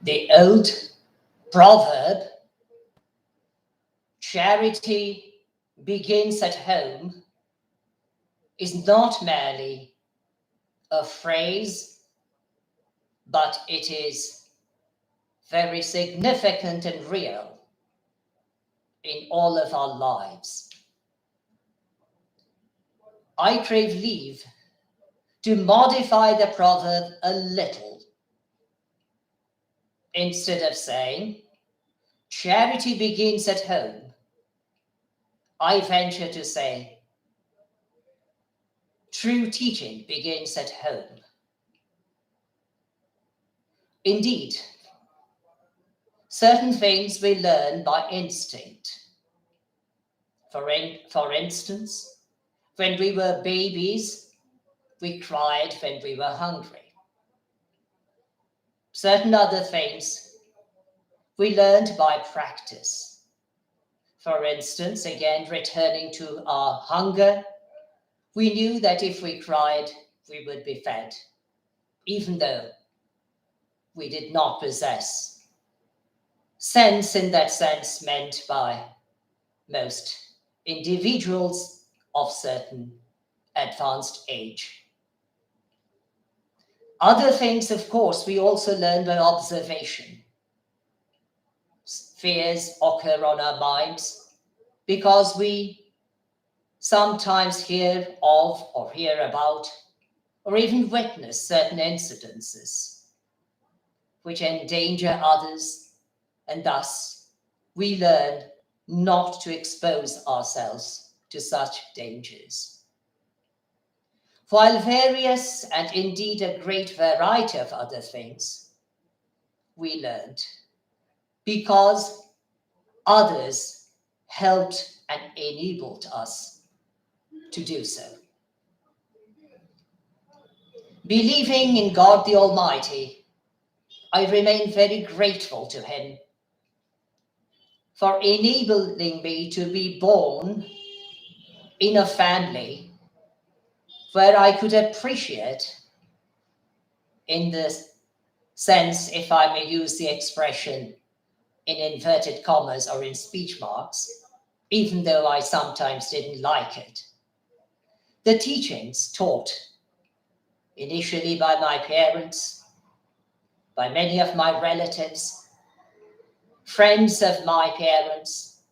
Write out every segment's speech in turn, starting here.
The old proverb, charity begins at home, is not merely a phrase, but it is very significant and real in all of our lives. I crave leave to modify the proverb a little. Instead of saying, charity begins at home, I venture to say, true teaching begins at home. Indeed, certain things we learn by instinct. For instance, when we were babies, we cried when we were hungry. Certain other things we learned by practice. For instance, again, returning to our hunger, we knew that if we cried, we would be fed, even though we did not possess sense in that sense meant by most individuals of certain advanced age. Other things, of course, we also learn by observation. Fears occur on our minds because we sometimes hear of or hear about or even witness certain incidences which endanger others, and thus we learn not to expose ourselves to such dangers. While various and indeed a great variety of other things we learned because others helped and enabled us to do so. Believing in God the Almighty, I remain very grateful to Him for enabling me to be born in a family where I could appreciate, in the sense, if I may use the expression in inverted commas or in speech marks, even though I sometimes didn't like it, the teachings taught initially by my parents, by many of my relatives, friends of my parents,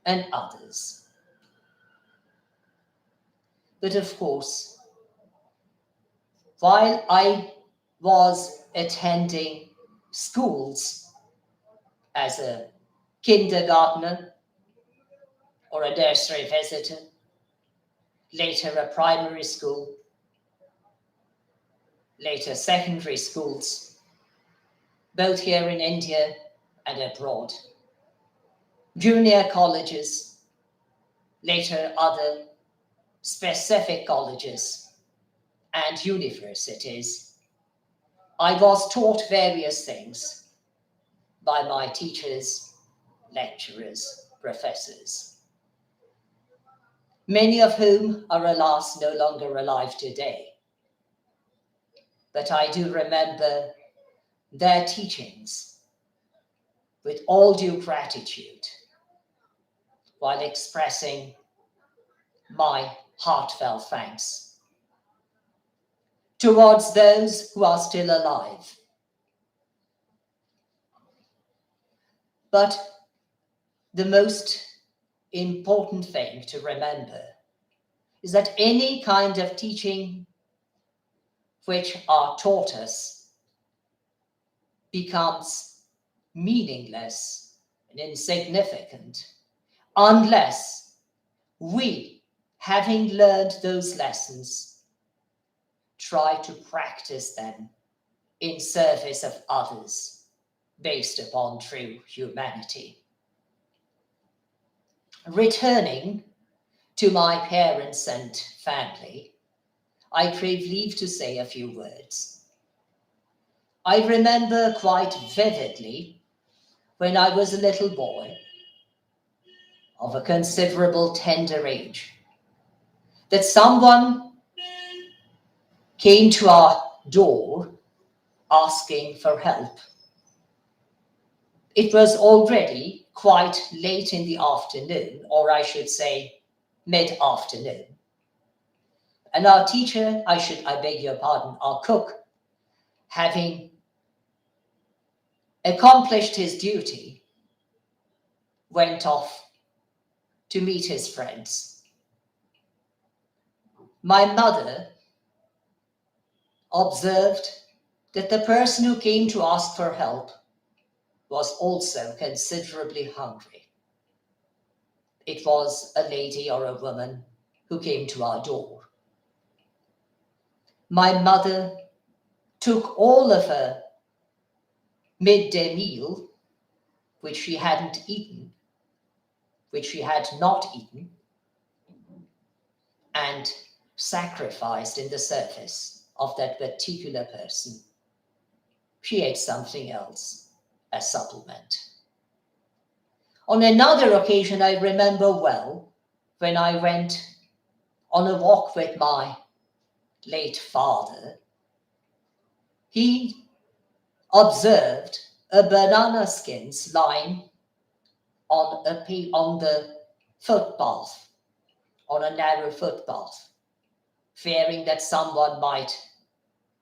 and others. But of course, while I was attending schools as a kindergartner or a nursery visitor, later a primary school, later secondary schools, both here in India and abroad, junior colleges, later other specific colleges and universities, I was taught various things by my teachers, lecturers, professors, many of whom are alas no longer alive today. But I do remember their teachings with all due gratitude while expressing my heartfelt thanks towards those who are still alive. But the most important thing to remember is that any kind of teaching which are taught us becomes meaningless and insignificant unless we, having learned those lessons, try to practice them in service of others based upon true humanity. Returning to my parents and family, I crave leave to say a few words. I remember quite vividly when I was a little boy of a considerable tender age, that someone came to our door asking for help. It was already quite late in the afternoon, or I should say mid-afternoon. And our teacher, I beg your pardon, our cook, having accomplished his duty, went off to meet his friends. My mother observed that the person who came to ask for help was also considerably hungry. It was a lady or a woman who came to our door. My mother took all of her midday meal, which she had not eaten, and sacrificed in the service of that particular person. She ate something else as supplement. On another occasion, I remember well, when I went on a walk with my late father, he observed a banana skins lying on the footpath, on a narrow footpath, fearing that someone might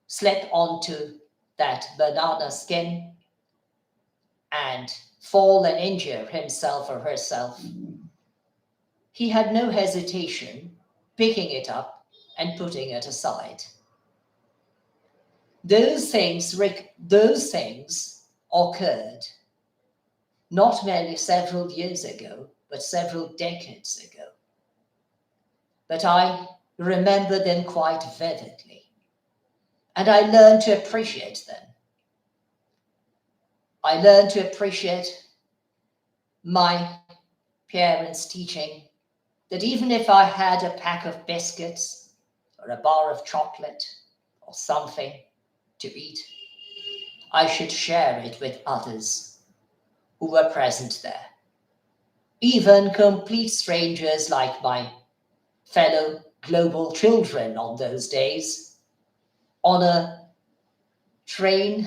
slip onto that banana skin and fall and injure himself or herself. He had no hesitation picking it up and putting it aside. Those things occurred not merely several years ago, but several decades ago. But I remember them quite vividly, and I learned to appreciate them. I learned to appreciate my parents' teaching that even if I had a pack of biscuits or a bar of chocolate or something to eat, I should share it with others who were present there. Even complete strangers like my fellow global children on those days, on a train,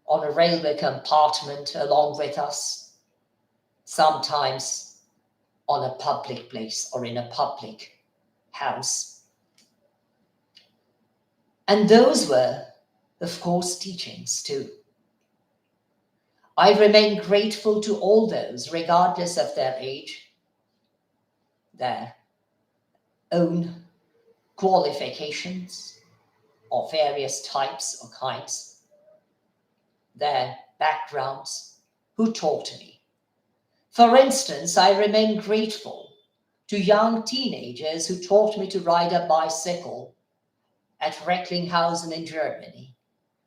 on a railway compartment along with us, sometimes on a public place or in a public house. And those were, of course, teachings too. I remain grateful to all those, regardless of their age, their own qualifications of various types or kinds, their backgrounds, who taught me. For instance, I remain grateful to young teenagers who taught me to ride a bicycle at Recklinghausen in Germany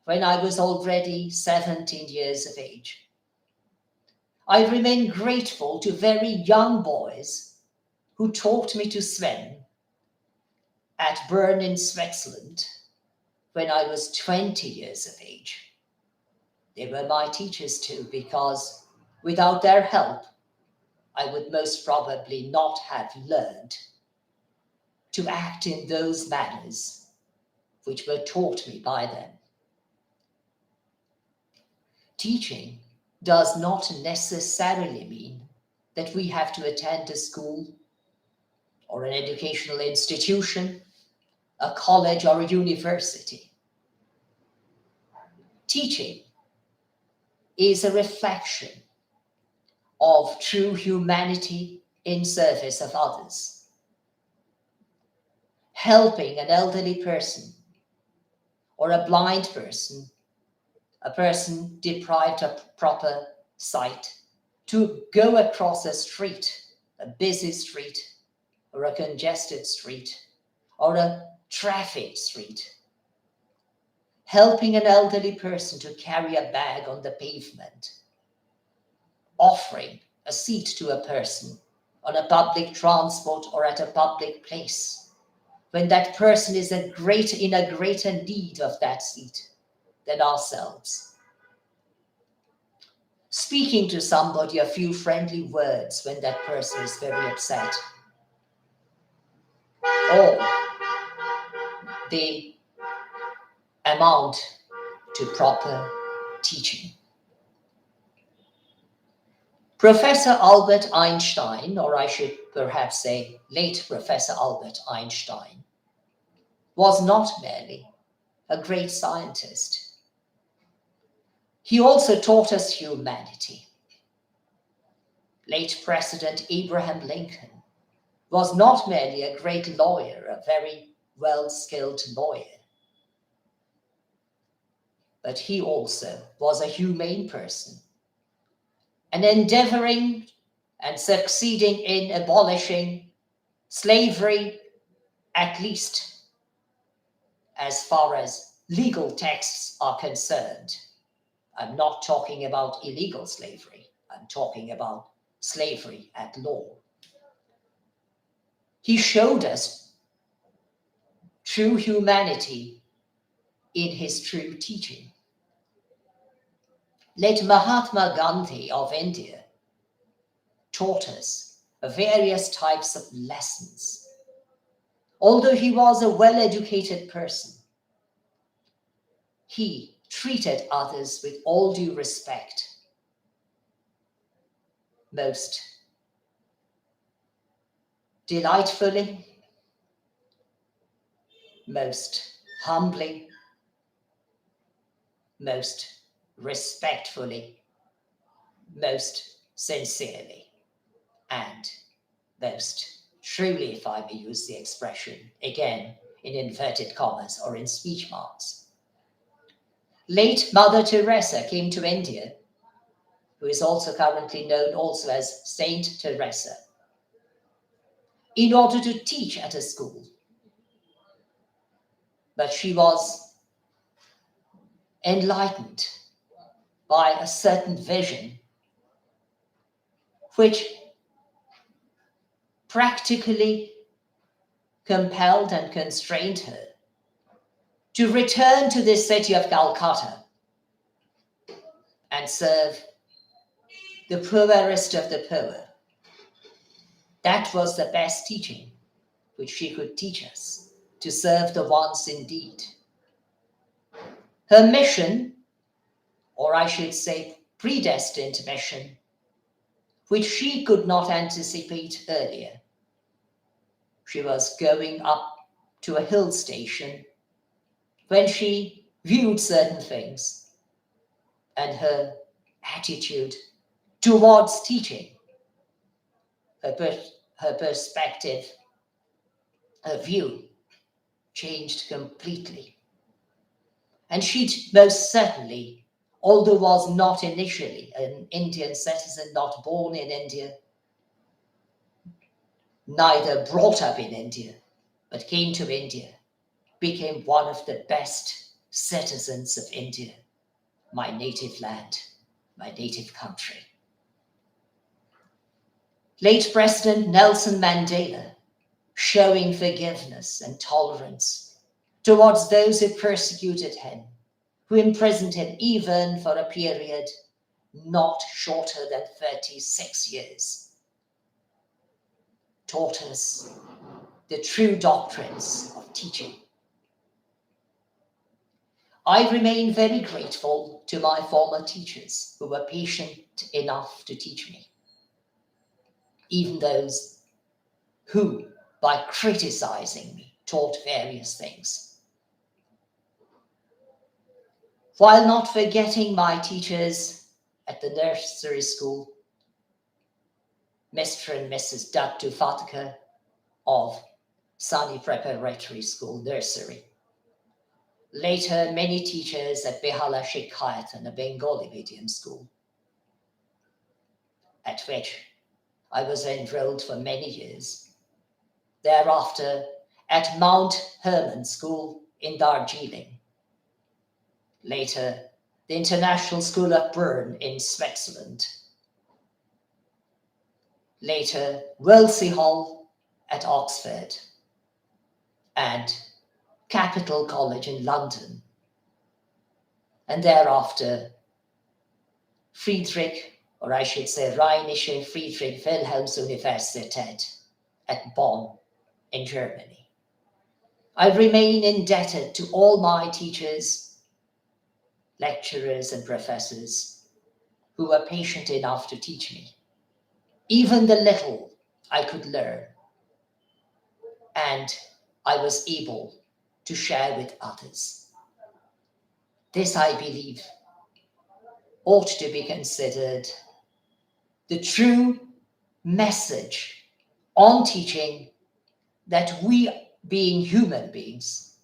when I was already 17 years of age. I remain grateful to very young boys who taught me to swim at Bern in Switzerland when I was 20 years of age. They were my teachers too, because without their help, I would most probably not have learned to act in those manners which were taught me by them. Teaching does not necessarily mean that we have to attend a school or an educational institution, a college or a university. Teaching is a reflection of true humanity in service of others. Helping an elderly person or a blind person, a person deprived of proper sight, to go across a street, a busy street, or a congested street, or a traffic street. Helping an elderly person to carry a bag on the pavement. Offering a seat to a person on a public transport or at a public place, when that person is in a greater need of that seat than ourselves. Speaking to somebody a few friendly words when that person is very upset. Or they amount to proper teaching. Professor Albert Einstein, or I should perhaps say late Professor Albert Einstein, was not merely a great scientist. He also taught us humanity. Late President Abraham Lincoln was not merely a great lawyer, a very well-skilled lawyer, but he also was a humane person, and endeavoring and succeeding in abolishing slavery, at least as far as legal texts are concerned. I'm not talking about illegal slavery. I'm talking about slavery at law. He showed us true humanity in his true teaching. Late Mahatma Gandhi of India taught us various types of lessons. Although he was a well-educated person, he treated others with all due respect, most delightfully, most humbly, most respectfully, most sincerely, and most truly, if I may use the expression, again, in inverted commas or in speech marks. Late Mother Teresa came to India, who is also currently known also as Saint Teresa, in order to teach at a school. But she was enlightened by a certain vision which practically compelled and constrained her to return to this city of Calcutta and serve the poorest of the poor. That was the best teaching which she could teach us, to serve the ones in need. Her mission, or I should say predestined mission, which she could not anticipate earlier. She was going up to a hill station when she viewed certain things, and her attitude towards teaching, her perspective, her view changed completely. And she most certainly, although was not initially an Indian citizen, not born in India, neither brought up in India, but came to India, became one of the best citizens of India, my native land, my native country. Late President Nelson Mandela, showing forgiveness and tolerance towards those who persecuted him, who imprisoned him even for a period not shorter than 36 years, taught us the true doctrines of teaching. I remain very grateful to my former teachers who were patient enough to teach me, even those who, by criticizing me, taught various things. While not forgetting my teachers at the nursery school, Mr. and Mrs. Dattu Fatka of Sani Preparatory School Nursery. Later, many teachers at Behala Shikayat, a Bengali medium school, at which I was enrolled for many years. Thereafter, at Mount Hermon School in Darjeeling. Later, the International School of Bern in Switzerland. Later, Wellesley Hall at Oxford, and Capital College in London. And thereafter, Friedrich, or I should say Rheinische Friedrich Wilhelms Universität at Bonn in Germany. I remain indebted to all my teachers, lecturers, and professors who were patient enough to teach me, even the little I could learn, and I was able to share with others. This, I believe, ought to be considered the true message on teaching that we, being human beings,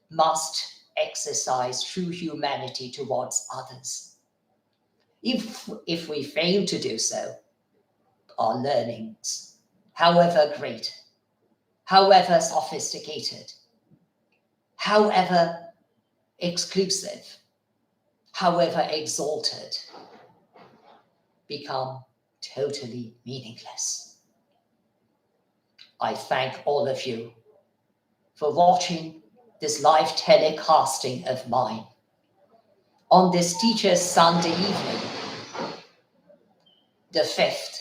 must exercise true humanity towards others. If we fail to do so, our learnings, however great, however sophisticated, however exclusive, however exalted, become totally meaningless. I thank all of you for watching this live telecasting of mine on this Teacher's Sunday evening, the 5th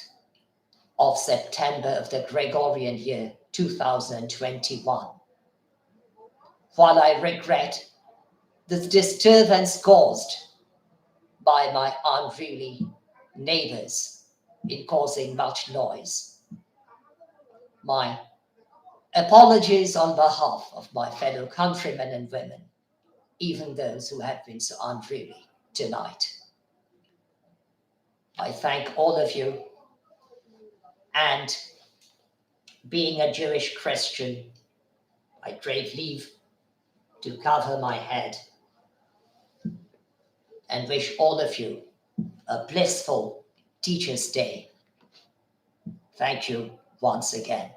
of September of the Gregorian year 2021. While I regret the disturbance caused by my unruly neighbors in causing much noise, my apologies on behalf of my fellow countrymen and women, even those who have been so unruly tonight. I thank all of you, and being a Jewish Christian, I crave leave to cover my head and wish all of you a blissful Teachers' Day. Thank you once again.